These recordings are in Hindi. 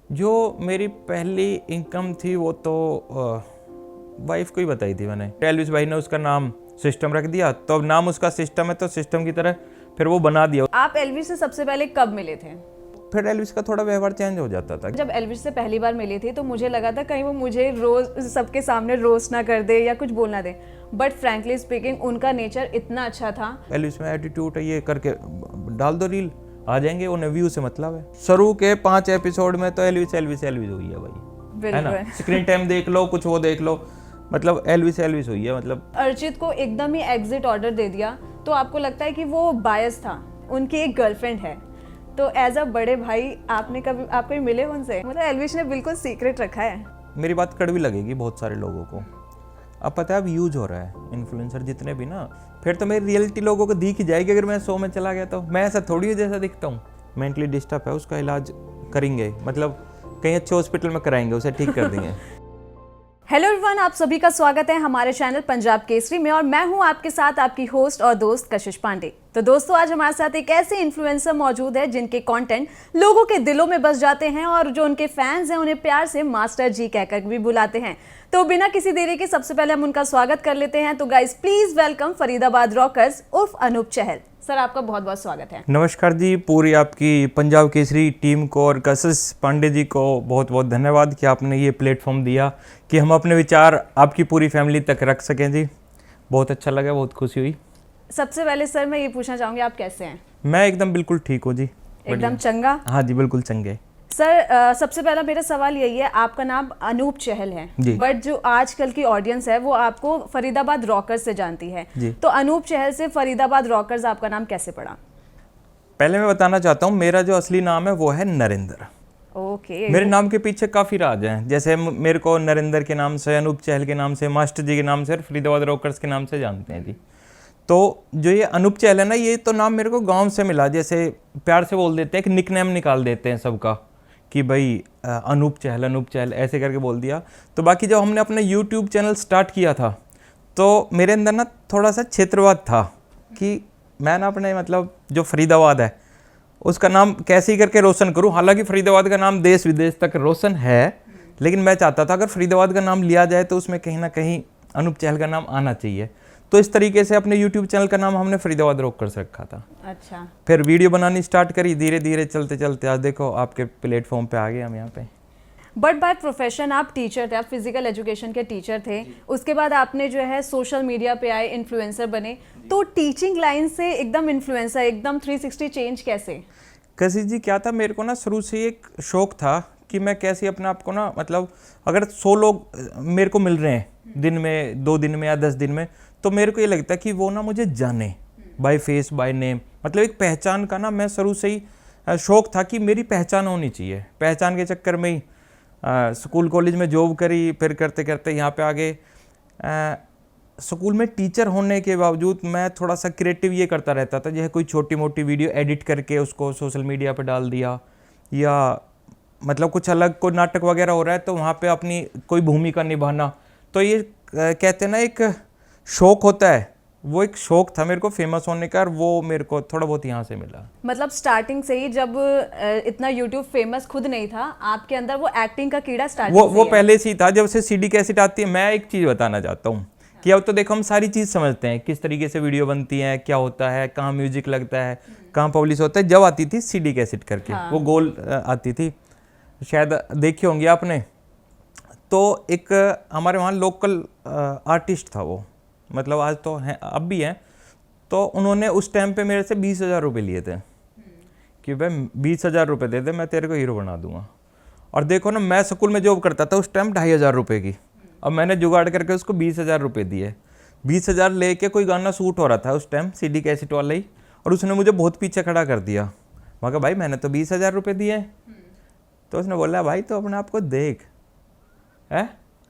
जो मेरी पहली इनकम थी वो तो वाइफ को ही बताई थी मैंने। एल्विस भाई ने उसका नाम सिस्टम रख दिया, तो अब नाम उसका सिस्टम है तो सिस्टम की तरह फिर वो बना दिया। आप एल्विस से सबसे पहले कब मिले थे? फिर एल्विस का थोड़ा व्यवहार चेंज हो जाता था। जब एल्विस से पहली बार मिली थी तो मुझे लगा था कहीं वो मुझे रोज सबके सामने रोस्ट ना कर दे या कुछ बोलना दे, बट फ्रैंकली स्पीकिंग उनका नेचर इतना अच्छा था। एल्विस में एटीट्यूड है, ये करके डाल दो रील, आ जाएंगे, उन्हें व्यू से मतलब है। शुरू के 5 एपिसोड में तो एल्विस एल्विस एल्विस हुई है भाई, है ना। स्क्रीन टाइम देख लो, कुछ वो देख लो, मतलब एल्विस एल्विस हुई है। मतलब अर्चित को एकदम ही एग्जिट ऑर्डर दे दिया तो आपको लगता है कि वो बायस था, उनकी एक गर्लफ्रेंड है, तो एज अ बड़े भाई आपने कभी आप कभी मिले उनसे? मतलब एल्विस ने बिल्कुल सीक्रेट रखा है। मेरी बात कड़वी लगेगी बहुत सारे लोगों को, अब पता है अब यूज हो रहा है इन्फ्लुएंसर जितने भी ना, फिर तो मेरी रियलिटी लोगों को दिख ही जाएगी। अगर मैं शो में चला गया तो मैं ऐसा थोड़ी जैसा दिखता हूँ। मेंटली डिस्टर्ब है, उसका इलाज करेंगे, मतलब कहीं अच्छे हॉस्पिटल में कराएंगे, उसे ठीक कर देंगे। हेलो एवरीवन, आप सभी का स्वागत है हमारे चैनल पंजाब केसरी में और मैं हूं आपके साथ आपकी होस्ट और दोस्त कशिश पांडे। तो दोस्तों, आज हमारे साथ एक ऐसे इन्फ्लुएंसर मौजूद है जिनके कंटेंट लोगों के दिलों में बस जाते हैं और जो उनके फैंस हैं उन्हें प्यार से मास्टर जी कहकर भी बुलाते हैं। तो बिना किसी देरी के सबसे पहले हम उनका स्वागत कर लेते हैं। तो guys, please welcome Faridabad rockers उर्फ अनूप चहल। सर, आपका बहुत बहुत स्वागत है। नमस्कार जी, पूरी आपकी पंजाब केसरी टीम को और कशिश पांडे जी को बहुत बहुत धन्यवाद कि आपने ये प्लेटफॉर्म दिया कि हम अपने विचार आपकी पूरी फैमिली तक रख सकें। जी बहुत अच्छा लगा, बहुत खुशी हुई। सबसे पहले सर मैं ये पूछना चाहूंगी, आप कैसे हैं? मैं एकदम बिल्कुल ठीक हूँ जी, एकदम चंगा? हाँ जी, बिल्कुल चंगे। सर, सबसे पहला मेरा सवाल यही है, आपका नाम अनूप चहल है, बट जो आजकल की ऑडियंस है वो आपको फरीदाबाद रॉकर्स से जानती है, तो अनूप चहल से फरीदाबाद रॉकर्स आपका नाम कैसे पड़ा? पहले मैं बताना चाहता हूँ, मेरा जो असली नाम है वो है नरेंद्र। ओके। मेरे नाम के पीछे काफ़ी राज हैं, जैसे मेरे को नरेंद्र के नाम से, अनूप चहल के नाम से, मास्टर जी के नाम से और फरीदाबाद रॉकर्स के नाम से जानते हैं जी। तो जो ये अनूप चहल है ना, ये तो नाम मेरे को गांव से मिला, जैसे प्यार से बोल देते हैं, एक निकनेम निकाल देते हैं सबका कि भाई अनूप चहल ऐसे करके बोल दिया। तो बाकी जब हमने अपना यूट्यूब चैनल स्टार्ट किया था तो मेरे अंदर ना थोड़ा सा क्षेत्रवाद था कि मैं ना अपने मतलब जो फरीदाबाद है उसका नाम कैसे ही करके रोशन करूं। हालांकि फरीदाबाद का नाम देश विदेश तक रोशन है, लेकिन मैं चाहता था अगर फरीदाबाद का नाम लिया जाए तो उसमें कहीं ना कहीं अनूप चहल का नाम आना चाहिए। तो इस तरीके से अपने YouTube चैनल का नाम हमने फरीदाबाद रॉकर्स रखा था। अच्छा। फिर वीडियो बनानी स्टार्ट करी, धीरे धीरे चलते चलते आज देखो आपके प्लेटफॉर्म पे आ गए हम यहाँ पे। बट बाय प्रोफेशन आप टीचर थे, आप फिजिकल एजुकेशन के टीचर थे, उसके बाद आपने जो है सोशल मीडिया पे आए, इन्फ्लुएंसर बने, तो टीचिंग लाइन से एकदम इन्फ्लुएंसर, एकदम 360 चेंज कैसे? कशिश जी, क्या था, मेरे को ना शुरू से एक शौक था कि मैं कैसे अपने आप को ना, मतलब अगर 100 लोग मेरे को मिल रहे हैं दिन में, 2 दिन में या 10 दिन में, तो मेरे को ये लगता है कि वो ना मुझे जाने बाय फेस बाय नेम, मतलब एक पहचान का ना मैं शुरू से ही शौक था कि मेरी पहचान होनी चाहिए। पहचान के चक्कर में ही स्कूल कॉलेज में जॉब करी, फिर करते करते यहाँ पे आगे। स्कूल में टीचर होने के बावजूद मैं थोड़ा सा क्रिएटिव ये करता रहता था, जैसे कोई छोटी मोटी वीडियो एडिट करके उसको सोशल मीडिया पे डाल दिया, या मतलब कुछ अलग कोई नाटक वगैरह हो रहा है तो वहाँ पे अपनी कोई भूमिका निभाना। तो ये कहते हैं ना एक शौक होता है, वो एक शौक था मेरे को फेमस होने का, और वो मेरे को थोड़ा बहुत यहाँ से मिला। मतलब स्टार्टिंग से ही जब इतना यूट्यूब फेमस खुद नहीं था, आपके अंदर वो एक्टिंग का कीड़ा स्टार्टिंग वो पहले से ही था, जब से सीडी कैसेट आती है। मैं एक चीज़ बताना चाहता हूँ कि अब तो देखो हम सारी चीज़ समझते हैं, किस तरीके से वीडियो बनती है, क्या होता है, कहाँ म्यूजिक लगता है, कहाँ पब्लिश होता है। जब आती थी सीडी कैसेट करके, वो गोल आती थी, शायद देखी होंगी आपने। तो एक हमारे वहाँ लोकल आर्टिस्ट था वो, मतलब आज तो हैं, अब भी हैं, तो उन्होंने उस टाइम पे मेरे से 20,000 रुपये लिए थे कि भाई 20,000 रुपये दे दे, मैं तेरे को हीरो बना दूंगा। और देखो ना, मैं स्कूल में जॉब करता था उस टाइम 2,500 रुपये की, अब मैंने जुगाड़ करके उसको 20,000 रुपये दिए। 20,000 लेके कोई गाना शूट हो रहा था उस टाइम, सीडी कैसेट वाला ही, और उसने मुझे बहुत पीछे खड़ा कर दिया। मैं कहा भाई मैंने तो 20,000 रुपये दिए। तो उसने बोला भाई तो अपने आप को देख, है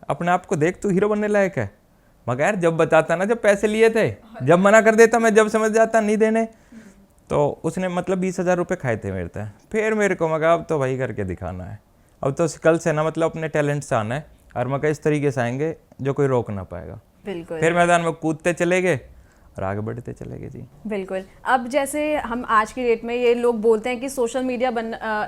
अपने आप को देख, तू हीरो बनने लायक है। मगर यार जब बताता ना, जब पैसे लिए थे, जब मना कर देता मैं, जब समझ जाता नहीं देने, तो उसने मतलब 20,000 रुपये खाए थे मेरे से। फिर मेरे को मगा अब तो भाई करके दिखाना है, अब तो कल से ना मतलब अपने टैलेंट से आना है, और मगर इस तरीके से आएंगे जो कोई रोक ना पाएगा। बिल्कुल। फिर मैदान में कूदते चले गए, और आगे बढ़ते चले गए जी। बिल्कुल। अब जैसे हम आज की डेट में ये लोग बोलते हैं कि सोशल मीडिया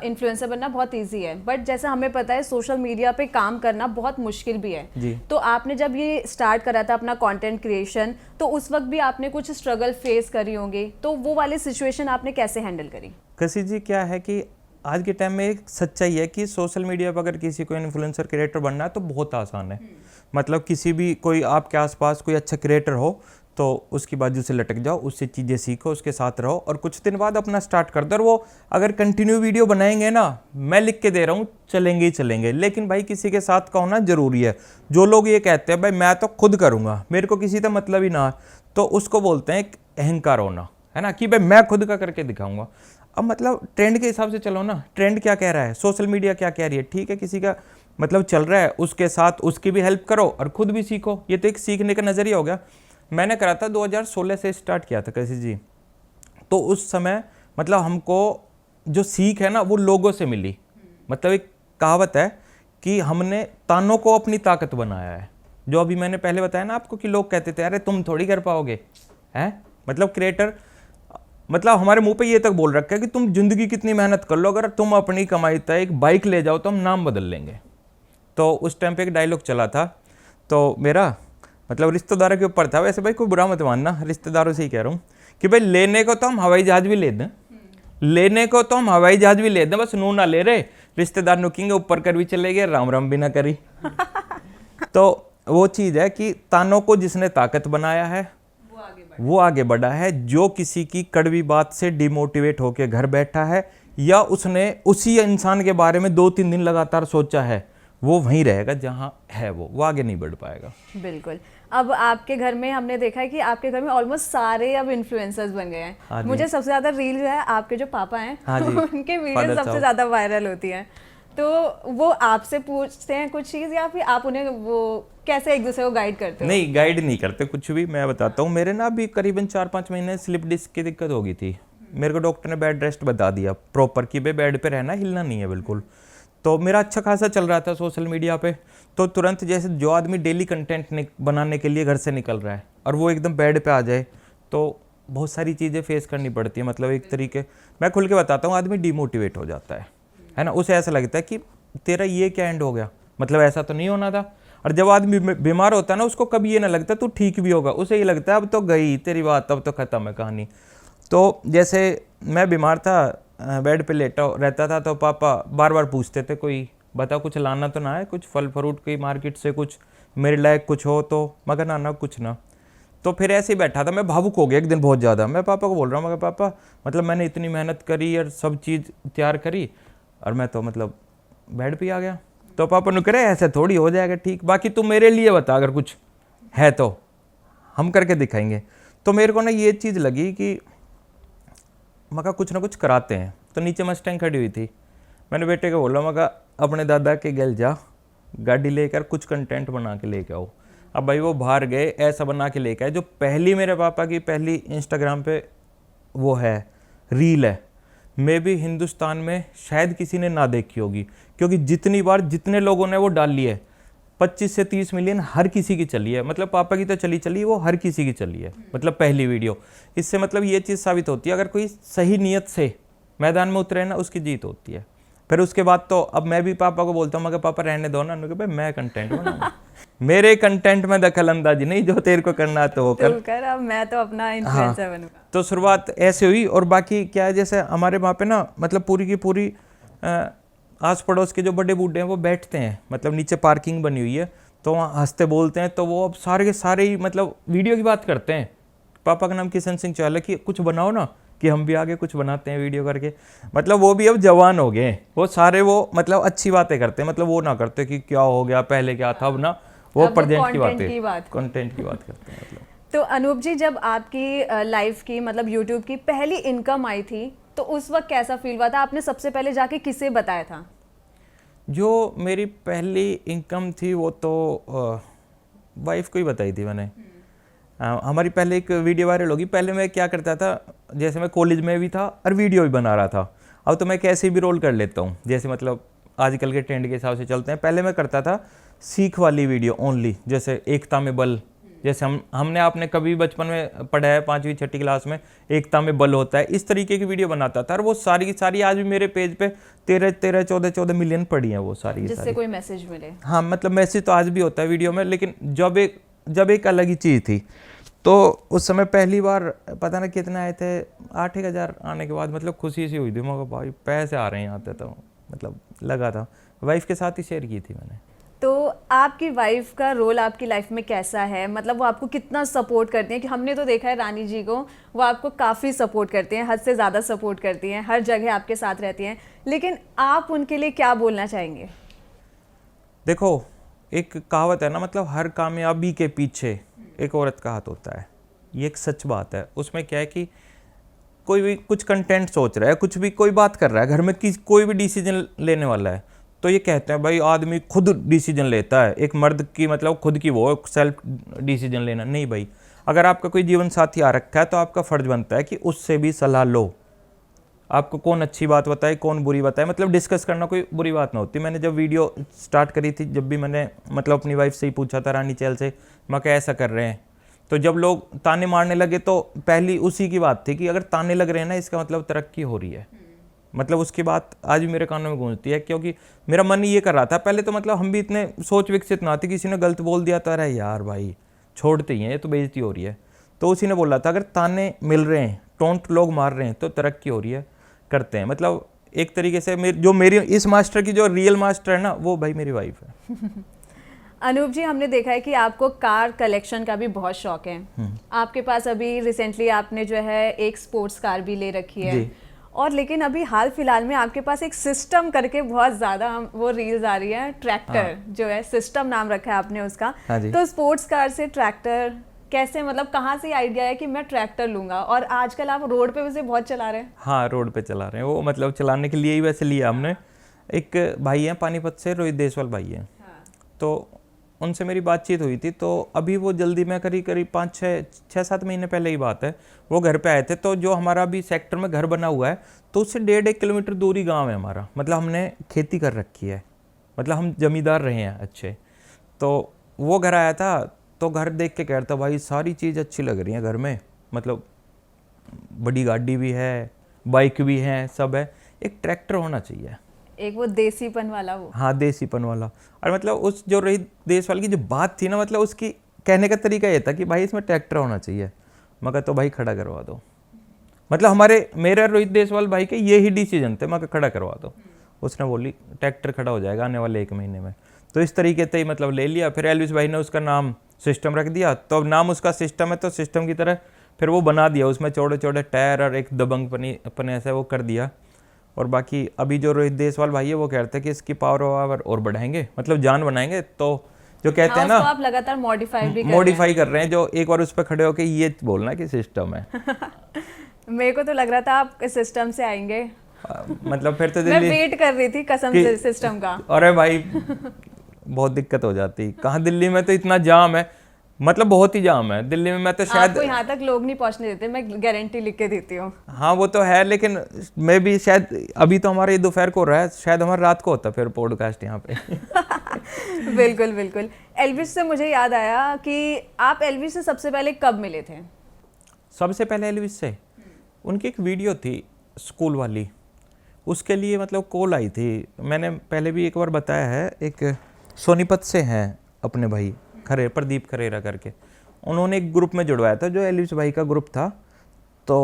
इन्फ्लुएंसर बनना बहुत इजी है, बट जैसे हमें पता है सोशल मीडिया पे काम करना बहुत मुश्किल भी है जी। तो आपने जब ये स्टार्ट करा था अपना कंटेंट क्रिएशन, तो उस वक्त भी आपने कुछ स्ट्रगल फेस करी होंगी, तो वो वाली सिचुएशन आपने कैसे हैंडल करी? कशी जी क्या है कि आज के टाइम में एक सच्चाई है कि सोशल मीडिया पर अगर किसी को इन्फ्लुएंसर क्रिएटर बनना है तो बहुत आसान है। मतलब किसी भी कोई आपके आसपास कोई अच्छा क्रिएटर हो तो उसकी बाजू से लटक जाओ, उससे चीज़ें सीखो, उसके साथ रहो और कुछ दिन बाद अपना स्टार्ट कर दो। और वो अगर कंटिन्यू वीडियो बनाएंगे ना, मैं लिख के दे रहा हूँ, चलेंगे ही चलेंगे। लेकिन भाई किसी के साथ का होना जरूरी है। जो लोग ये कहते हैं भाई मैं तो खुद करूँगा, मेरे को किसी का मतलब ही ना है, तो उसको बोलते हैं एक अहंकार होना, है ना, कि भाई मैं खुद का करके दिखाऊंगा। अब मतलब ट्रेंड के हिसाब से चलो ना, ट्रेंड क्या कह रहा है, सोशल मीडिया क्या कह रही है, ठीक है किसी का मतलब चल रहा है उसके साथ उसकी भी हेल्प करो और खुद भी सीखो। ये तो एक सीखने का नज़रिया हो गया। मैंने करा था 2016 से स्टार्ट किया था कशी जी। तो उस समय मतलब हमको जो सीख है ना वो लोगों से मिली। मतलब एक कहावत है कि हमने तानों को अपनी ताकत बनाया है। जो अभी मैंने पहले बताया ना आपको कि लोग कहते थे अरे तुम थोड़ी कर पाओगे, हैं, मतलब क्रिएटर, मतलब हमारे मुंह पे ये तक बोल रखा है कि तुम जिंदगी कितनी मेहनत कर लो, अगर तुम अपनी कमाई तक एक बाइक ले जाओ तो हम नाम बदल लेंगे। तो उस टाइम पे एक डायलॉग चला था, तो मेरा मतलब रिश्तेदारों के ऊपर था। वैसे भाई कोई बुरा मत मानना, रिश्तेदारों से ही कह रहा हूँ कि भाई लेने को तो हम हवाई जहाज भी ले दें, लेने को तो हम हवाई जहाज भी ले दें, बस नू ना ले रहे। रिश्तेदार नुकेंगे ऊपर कर भी चले गए, राम राम भी ना करी। तो वो चीज़ है कि तानों को जिसने ताकत बनाया है वो आगे बढ़ा है। जो किसी की कड़वी बात से डिमोटिवेट होकर घर बैठा है या उसने उसी इंसान के बारे में 2-3 दिन लगातार सोचा है, वो वहीं रहेगा जहाँ है, वो आगे नहीं बढ़ पाएगा। बिल्कुल। अब आपके घर में हमने देखा है कि आपके घर में ऑलमोस्ट सारे अब इन्फ्लुएंसर्स बन गए हैं। मुझे सबसे ज़्यादा रील जो है आपके जो पापा हैं उनके वीडियो सबसे ज़्यादा वायरल होती हैं। तो वो आपसे पूछते हैं कुछ चीज़ या फिर आप उन्हें वो कैसे एक दूसरे को गाइड करते हो? नहीं, गाइड नहीं करते कुछ भी। मैं बताता हूँ, मेरे ना अभी करीबन 4-5 महीने स्लिप डिस्क की दिक्कत हो गई थी। मेरे को डॉक्टर ने बेड रेस्ट बता दिया प्रॉपर कि भाई बेड पे रहना, हिलना नहीं है बिल्कुल। तो मेरा अच्छा खासा चल रहा था सोशल मीडिया पे। तो तुरंत जैसे जो आदमी डेली कंटेंट बनाने के लिए घर से निकल रहा है और वो एकदम बेड पे आ जाए तो बहुत सारी चीज़ें फेस करनी पड़ती है। मतलब एक तरीके, मैं खुल के बताता हूँ, आदमी डिमोटिवेट हो जाता है ना। उसे ऐसा लगता है कि तेरा ये क्या एंड हो गया, मतलब ऐसा तो नहीं होना था। और जब आदमी बीमार होता है ना, उसको कभी ये ना लगता तू ठीक भी होगा, उसे ये लगता है अब तो गई तेरी बात, अब तो ख़त्म है कहानी। तो जैसे मैं बीमार था, बेड पे लेटा रहता था, तो पापा बार बार पूछते थे कोई बता कुछ लाना तो ना है, कुछ फल फ्रूट की मार्केट से कुछ मेरे लायक कुछ हो तो, मगर ना कुछ ना। तो फिर ऐसे ही बैठा था, मैं भावुक हो गया एक दिन बहुत ज़्यादा। मैं पापा को बोल रहा हूँ, मगर पापा मतलब मैंने इतनी मेहनत करी और सब चीज़ तैयार करी और मैं तो मतलब बेड पे आ गया। तो पापा ने करे ऐसे थोड़ी हो जाएगा ठीक, बाकी तू मेरे लिए बता अगर कुछ है तो हम करके दिखाएंगे। तो मेरे को ना ये चीज़ लगी कि मगर कुछ ना कुछ कराते हैं। तो नीचे मस्टैंग खड़ी हुई थी, मैंने बेटे को बोला मगर अपने दादा के गल जा, गाड़ी लेकर कुछ कंटेंट बना के लेके आओ। अब भाई वो बाहर गए, ऐसा बना के लेके आए। जो पहली मेरे पापा की पहली इंस्टाग्राम पे वो है रील है, मे भी हिंदुस्तान में शायद किसी ने ना देखी होगी, क्योंकि जितनी बार जितने लोगों ने वो डाल ली है 25 से 30 मिलियन हर किसी की चली है। मतलब पापा की तो चली वो हर किसी की चली है, मतलब पहली वीडियो। इससे मतलब ये चीज़ साबित होती है अगर कोई सही नीयत से मैदान में उतरे ना, उसकी जीत होती है। फिर उसके बाद तो अब मैं भी पापा को बोलता हूँ, मगर पापा रहने दो ना, उन्होंने कहा भाई मैं कंटेंट बनाऊंगा, मेरे कंटेंट में दखल अंदाजी नहीं, जो तेरे को करना है तो वो कर, अब मैं तो अपना इन्फ्लुएंसर बनूंगा। तो शुरुआत ऐसे हुई। और बाकी क्या है, जैसे हमारे वहाँ पे ना मतलब पूरी की पूरी आस पड़ोस के जो बड़े बूढ़े हैं वो बैठते हैं, मतलब नीचे पार्किंग बनी हुई है, तो वहाँ हंसते बोलते हैं। तो वो अब सारे के सारे ही मतलब वीडियो की बात करते हैं। पापा का नाम किशन सिंह चौहान है कि कुछ बनाओ ना, कि हम भी आगे कुछ बनाते हैं वीडियो करके। मतलब वो भी अब जवान हो गए, वो सारे वो मतलब अच्छी बातें करते हैं। मतलब वो ना करते कि क्या हो गया पहले क्या था, अब ना वो प्रेजेंट की बातें, कंटेंट की बात करते हैं। मतलब तो अनूप जी, जब आपकी लाइफ की मतलब यूट्यूब की पहली इनकम आई थी तो उस वक्त कैसा फील हुआ था? आपने सबसे पहले जाके किसे बताया था? जो मेरी पहली इनकम थी वो तो वाइफ को ही बताई थी मैंने। हमारी पहले एक वीडियो वायरल होगी। पहले मैं क्या करता था, जैसे मैं कॉलेज में भी था और वीडियो भी बना रहा था। अब तो मैं कैसे भी रोल कर लेता हूँ, जैसे मतलब आजकल के ट्रेंड के हिसाब से चलते हैं। पहले मैं करता था सीख वाली वीडियो ओनली, जैसे एकता में बल, जैसे हमने आपने कभी बचपन में पढ़ा है 5वीं 6ठी क्लास में, एकता में बल होता है, इस तरीके की वीडियो बनाता था। और वो सारी की सारी आज भी मेरे पेज पे 13-14 मिलियन पड़ी हैं वो सारी की जिससे सारी। कोई मैसेज मिले। हाँ, मतलब मैसेज तो आज भी होता है वीडियो में, लेकिन जब एक अलग ही चीज़ थी। तो उस समय पहली बार पता ना कितने आए थे, 8-1000 आने के बाद मतलब खुशी सी हुई थी। मैं कहा भाई पैसे आ रहे हैं यहाँ पे, तो मतलब लगा था। वाइफ के साथ ही शेयर की थी मैंने। तो आपकी वाइफ का रोल आपकी लाइफ में कैसा है, मतलब वो आपको कितना सपोर्ट करती हैं? कि हमने तो देखा है रानी जी को, वो आपको काफ़ी सपोर्ट करती हैं, हद से ज़्यादा सपोर्ट करती हैं, हर जगह आपके साथ रहती हैं, लेकिन आप उनके लिए क्या बोलना चाहेंगे? देखो, एक कहावत है ना, मतलब हर कामयाबी के पीछे एक औरत का हाथ होता है। ये एक सच बात है। उसमें क्या है कि कोई भी कुछ कंटेंट सोच रहा है, कुछ भी कोई बात कर रहा है घर में, कोई भी डिसीजन लेने वाला है, तो ये कहते हैं भाई आदमी खुद डिसीजन लेता है। एक मर्द की मतलब खुद की वो सेल्फ डिसीजन लेना नहीं भाई। अगर आपका कोई जीवन साथी आ रखा है तो आपका फर्ज बनता है कि उससे भी सलाह लो। आपको कौन अच्छी बात बताए, कौन बुरी बताए, मतलब डिस्कस करना कोई बुरी बात ना होती। मैंने जब वीडियो स्टार्ट करी थी, जब भी मैंने मतलब अपनी वाइफ से ही पूछा था, रानी चैल से, मैं क्या ऐसा कर रहे हैं, तो जब लोग ताने मारने लगे तो पहली उसी की बात थी कि अगर ताने लग रहे हैं ना, इसका मतलब तरक्की हो रही है। मतलब उसकी बात आज भी मेरे कानों में गूंजती है, क्योंकि मेरा मन ये कर रहा था पहले तो, मतलब हम भी इतने सोच विकसित ना थे, किसी ने गलत बोल दिया तो अरे यार भाई छोड़ते ही हैं, ये तो बेइज्जती हो रही है। तो उसी ने बोला था अगर ताने मिल रहे हैं, टोंट लोग मार रहे हैं, तो तरक्की हो रही है, करते हैं। मतलब एक तरीके से मेरी इस मास्टर की जो रियल मास्टर है ना, वो भाई मेरी वाइफ है। अनूप जी, हमने देखा है कि आपको कार कलेक्शन का भी बहुत शौक है। आपके पास अभी रिसेंटली आपने जो है एक स्पोर्ट्स कार भी ले रखी है जी। और लेकिन अभी हाल फिलहाल में आपके पास एक सिस्टम करके बहुत ज़्यादा वो रील्स आ रही है, ट्रैक्टर जो है, सिस्टम नाम रखा है आपने उसका। हाँ जी। तो स्पोर्ट्स कार से ट्रैक्टर कैसे, मतलब कहाँ से आइडिया है कि मैं ट्रैक्टर लूँगा? और आजकल आप रोड पे वैसे बहुत चला रहे हैं। हाँ, रोड पे चला रहे हैं, वो मतलब चलाने के लिए ही वैसे लिया हमने। एक भाई हैं पानीपत से, रोहित देसवाल भाई हैं, तो उनसे मेरी बातचीत हुई थी। तो अभी वो जल्दी में करीब 5-6-7 महीने पहले ही बात है, वो घर पे आए थे। तो जो हमारा अभी सेक्टर में घर बना हुआ है, तो उससे 1.5 किलोमीटर दूरी गांव है हमारा। मतलब हमने खेती कर रखी है, मतलब हम जमींदार रहे हैं अच्छे। तो वो घर आया था, तो घर देख के कहता भाई सारी चीज़ अच्छी लग रही है घर में, मतलब बड़ी गाड़ी भी है, बाइक भी है, सब है, एक ट्रैक्टर होना चाहिए। एक वो देसीपन वाला वो। हाँ, देसीपन वाला। और मतलब उस जो रही देसवाल की जो बात थी ना, मतलब उसकी कहने का तरीका ये था कि भाई इसमें ट्रैक्टर होना चाहिए। मगर तो भाई खड़ा करवा दो, मतलब मेरे रोहित देसवाल भाई के ये ही डिसीजन थे, मगर खड़ा करवा दो। उसने बोली ट्रैक्टर खड़ा हो जाएगा आने वाले 1 महीने में। तो इस तरीके से ही मतलब ले लिया। फिर एलविस भाई ने उसका नाम सिस्टम रख दिया, तो अब नाम उसका सिस्टम है, तो सिस्टम की तरह फिर वो बना दिया। उसमें चौड़े चौड़े टायर और एक दबंग पने ऐसा वो कर दिया। और बाकी अभी जो रोहित देसवाल भाई है, वो कहते हैं कि इसकी पावर और बढ़ाएंगे, मतलब जान बनाएंगे। तो जो कहते हैं ना, आप लगातार मॉडिफाई कर रहे हैं, जो एक बार उस पर खड़े होके ये बोलना कि सिस्टम है। मेरे को तो लग रहा था आप सिस्टम से आएंगे। मतलब फिर तो मैं वेट कर रही थी कसम से सिस्टम का। अरे भाई बहुत दिक्कत हो जाती। कहाँ, दिल्ली में तो इतना जाम है, मतलब बहुत ही जाम है दिल्ली में। मैं तो शायद आपको यहाँ तक लोग नहीं पहुँचने देते, मैं गारंटी लिख के देती हूँ। हाँ वो तो है, लेकिन मैं भी शायद अभी तो हमारे दोपहर को हो रहा है, शायद हमारा रात को होता फिर पॉडकास्ट यहाँ पे। बिल्कुल बिल्कुल। एल्विस से मुझे याद आया कि आप एल्विस से सबसे पहले कब मिले थे? सबसे पहले एल्विस से उनकी एक वीडियो थी स्कूल वाली, उसके लिए मतलब कॉल आई थी। मैंने पहले भी एक बार बताया है, एक सोनीपत से हैं अपने भाई प्रदीप खरेरा करके, उन्होंने एक ग्रुप में जुड़वाया था जो एल्विस भाई का ग्रुप था। तो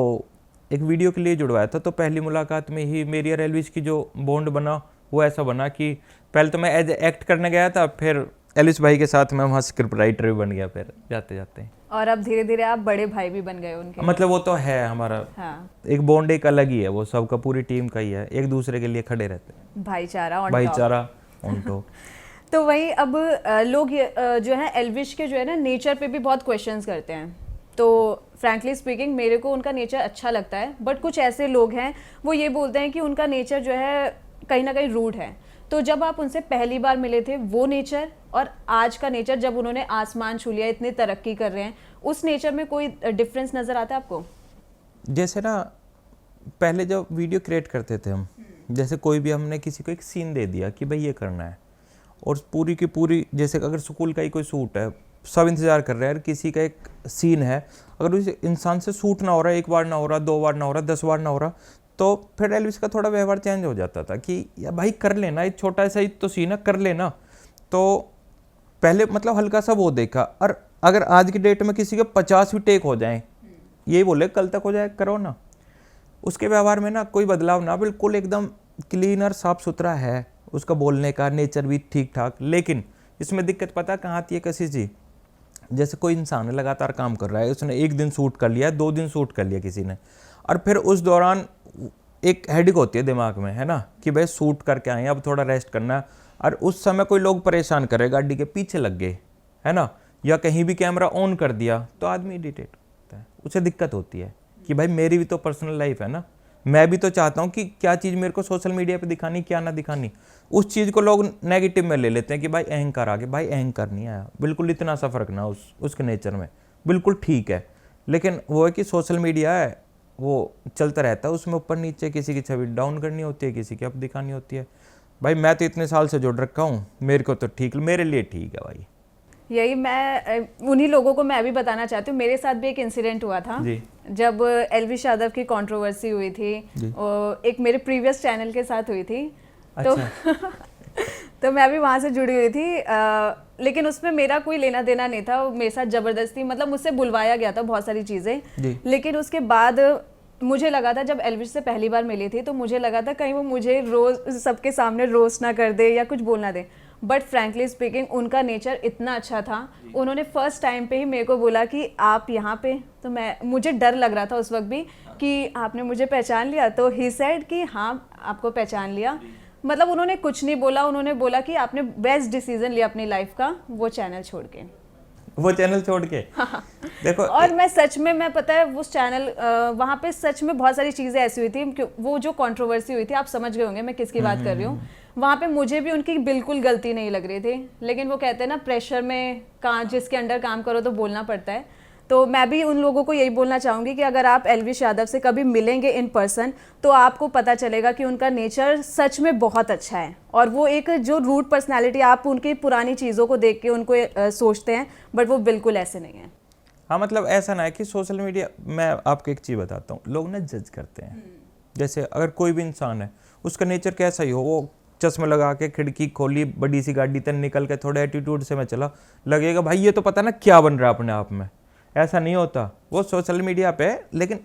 एक वीडियो के लिए जुड़वाया था। तो पहली मुलाकात में ही मेरी और एल्विस की जो बॉन्ड बना वो ऐसा बना कि पहले तो मैं एज एक्ट करने गया था, फिर एल्विस भाई के साथ मैं वहाँ स्क्रिप्ट राइटर भी बन गया फिर जाते जाते। और अब धीरे धीरे आप बड़े भाई भी बन गए उनके। मतलब वो तो है हमारा। हाँ। एक बॉन्ड एक अलग ही है, वो सबका पूरी टीम का ही है, एक दूसरे के लिए खड़े रहते हैं, भाईचारा ऑन टॉप। तो वही अब लोग जो है एल्विस के जो है ना नेचर पे भी बहुत क्वेश्चंस करते हैं। तो फ्रैंकली स्पीकिंग मेरे को उनका नेचर अच्छा लगता है, बट कुछ ऐसे लोग हैं वो ये बोलते हैं कि उनका नेचर जो है कहीं ना कहीं रूड है। तो जब आप उनसे पहली बार मिले थे, वो नेचर और आज का नेचर, जब उन्होंने आसमान छू लिया, इतनी तरक्की कर रहे हैं, उस नेचर में कोई डिफरेंस नज़र आता है आपको? जैसे ना पहले जब वीडियो क्रिएट करते थे हम, जैसे कोई भी हमने किसी को एक सीन दे दिया कि भाई ये करना है, और पूरी की पूरी, जैसे अगर स्कूल का ही कोई शूट है, सब इंतज़ार कर रहे हैं, किसी का एक सीन है, अगर उस इंसान से सूट ना हो रहा, एक बार ना हो रहा, 2 बार ना हो रहा, 10 बार ना हो रहा, तो फिर एल्विस का थोड़ा व्यवहार चेंज हो जाता था कि या भाई कर लेना, एक छोटा सा ही तो सीन है, कर लेना। तो पहले मतलब हल्का सा वो देखा, और अगर आज की डेट में किसी के 50 भी टेक हो जाएं, यही बोले कल तक हो जाए, करो ना। उसके व्यवहार में ना कोई बदलाव ना, बिल्कुल एकदम क्लीन और साफ सुथरा है, उसका बोलने का नेचर भी ठीक ठाक। लेकिन इसमें दिक्कत पता कहाँ आती है किसी चीज़, जैसे कोई इंसान है लगातार काम कर रहा है, उसने एक दिन शूट कर लिया, 2 दिन शूट कर लिया किसी ने, और फिर उस दौरान एक हेडिक होती है दिमाग में, है ना, कि भाई शूट करके आए अब थोड़ा रेस्ट करना, और उस समय कोई लोग परेशान करे, गाड़ी के पीछे लग गए, है ना, या कहीं भी कैमरा ऑन कर दिया, तो आदमी इरिटेट होता है, उसे दिक्कत होती है कि भाई मेरी भी तो पर्सनल लाइफ है ना, मैं भी तो चाहता हूँ कि क्या चीज़ मेरे को सोशल मीडिया पे दिखानी, क्या ना दिखानी। उस चीज़ को लोग नेगेटिव में ले लेते हैं कि भाई अहंकार आ गया, भाई अहंकार नहीं आया, बिल्कुल इतना सा फर्क ना उसके नेचर में, बिल्कुल ठीक है। लेकिन वो है कि सोशल मीडिया है, वो चलता रहता है, उसमें ऊपर नीचे किसी की छवि डाउन करनी होती है, किसी की अप दिखानी होती है। भाई मैं तो इतने साल से जुड़ रखा हूँ, मेरे को तो ठीक, मेरे लिए ठीक है भाई। यही मैं उन्हीं लोगों को मैं भी बताना चाहती हूँ, मेरे साथ भी एक इंसिडेंट हुआ था जी। जब एल्विश यादव की कंट्रोवर्सी हुई थी, एक मेरे प्रीवियस चैनल के साथ हुई थी। अच्छा। तो मैं भी वहाँ से जुड़ी हुई थी, लेकिन उसमें मेरा कोई लेना देना नहीं था, मेरे साथ ज़बरदस्ती मतलब मुझसे बुलवाया गया था बहुत सारी चीज़ें। लेकिन उसके बाद मुझे लगा था, जब एल्विश से पहली बार मिली थी तो मुझे लगा था कहीं वो मुझे रोज सबके सामने रोस्ट ना कर दे या कुछ बोलना दे, बट फ्रैंकली स्पीकिंग उनका नेचर इतना अच्छा था। उन्होंने फर्स्ट टाइम पे ही मेरे को बोला कि आप यहाँ पे, तो मुझे डर लग रहा था उस वक्त भी कि आपने मुझे पहचान लिया, तो ही सेड कि हाँ आपको पहचान लिया। मतलब उन्होंने कुछ नहीं बोला, उन्होंने बोला कि आपने बेस्ट डिसीजन लिया अपनी लाइफ का, वो चैनल छोड़ के। वो चैनल छोड़ के देखो। और मैं सच में, मैं पता है उस चैनल वहाँ पे सच में बहुत सारी चीज़ें ऐसी हुई थी, वो जो कंट्रोवर्सी हुई थी, आप समझ गए होंगे मैं किसकी बात कर रही हूँ। वहाँ पे मुझे भी उनकी बिल्कुल गलती नहीं लग रही थी, लेकिन वो कहते हैं ना प्रेशर में जिसके अंडर काम करो तो बोलना पड़ता है। तो मैं भी उन लोगों को यही बोलना चाहूँगी कि अगर आप एल्विश यादव से कभी मिलेंगे इन पर्सन, तो आपको पता चलेगा कि उनका नेचर सच में बहुत अच्छा है, और वो एक जो रूड पर्सनालिटी, आप उनकी पुरानी चीज़ों को देख के उनको सोचते हैं, बट वो बिल्कुल ऐसे नहीं है। हाँ, मतलब ऐसा ना है कि सोशल मीडिया, मैं आपको एक चीज़ बताता हूँ, लोग ना जज करते हैं। जैसे अगर कोई भी इंसान है, उसका नेचर कैसा ही हो, वो चश्मे लगा के खिड़की खोली, बड़ी सी गाड़ी तक निकल के थोड़े एटीट्यूड से मैं चला, लगेगा भाई ये तो पता ना क्या बन रहा है अपने आप में। ऐसा नहीं होता, वो सोशल मीडिया पे। लेकिन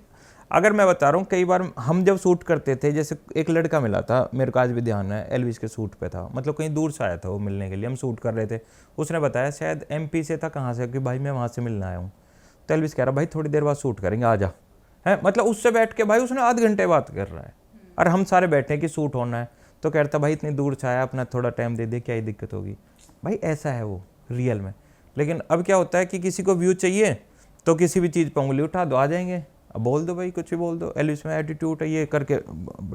अगर मैं बता रहा हूँ, कई बार हम जब शूट करते थे, जैसे एक लड़का मिला था, मेरे को आज भी ध्यान है, एल्विश के शूट पे था, मतलब कहीं दूर से आया था वो मिलने के लिए, हम शूट कर रहे थे। उसने बताया शायद MP से था, कहाँ से, कि भाई मैं वहाँ से मिलने आया हूँ। तो एल्विश कह रहा भाई थोड़ी देर बाद शूट करेंगे, आ जा। है मतलब उससे बैठ के भाई उसने आधे घंटे बात कर रहा है, और हम सारे बैठे हैं कि शूट होना है, तो कहता भाई इतनी दूर से आया, अपना थोड़ा टाइम दे दे, क्या ही दिक्कत होगी। भाई ऐसा है वो रियल में। लेकिन अब क्या होता है कि किसी को व्यू चाहिए तो किसी भी चीज़ पर उंगली उठा दो, आ जाएंगे, अब बोल दो भाई, कुछ भी बोल दो, एल्विश में एटीट्यूड है, ये करके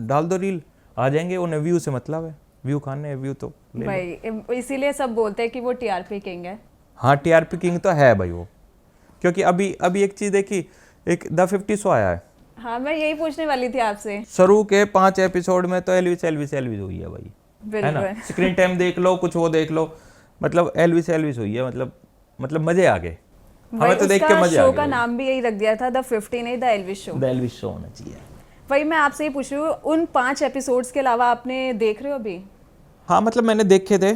डाल दो रील, आ जाएंगे। उन्हें व्यू से मतलब है, व्यू खाने हैं, व्यू तो ले भाई इसीलिए सब बोलते हैं कि वो TRP किंग है। हाँ, TRP किंग तो है भाई वो, क्योंकि अभी एक चीज़ देखी, एक द 50 शो आया है। हाँ, मैं यही पूछने वाली थी आपसे। शुरू के 5 एपिसोड में तो एल्विश हुई है भाई, है ना। स्क्रीन टाइम देख लो, कुछ वो देख लो, मतलब एल्विश हुई है, मतलब मजे आ गए, हमें तो देख के मजे आ गए। शो का नाम भी यही रख दिया था, द 50, नहीं the Elvish show. The Elvish show होना चाहिए। वही मैं आपसे ही पूछ रही हूँ, उन 5 एपिसोड्स के अलावा आपने देख रहे हो अभी? हाँ, मतलब मैंने देखे थे,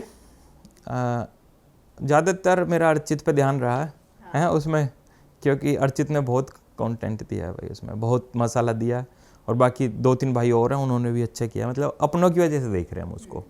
ज़्यादातर मेरा अर्चित पे ध्यान रहा है उसमें, क्योंकि अर्चित ने बहुत कंटेंट दिया है भाई, उसमें बहुत मसाला दिया, और बाकी 2-3 भाई और हैं, उन्होंने भी अच्छा किया, मतलब अपनों की वजह से देख रहे हैं हम उसको।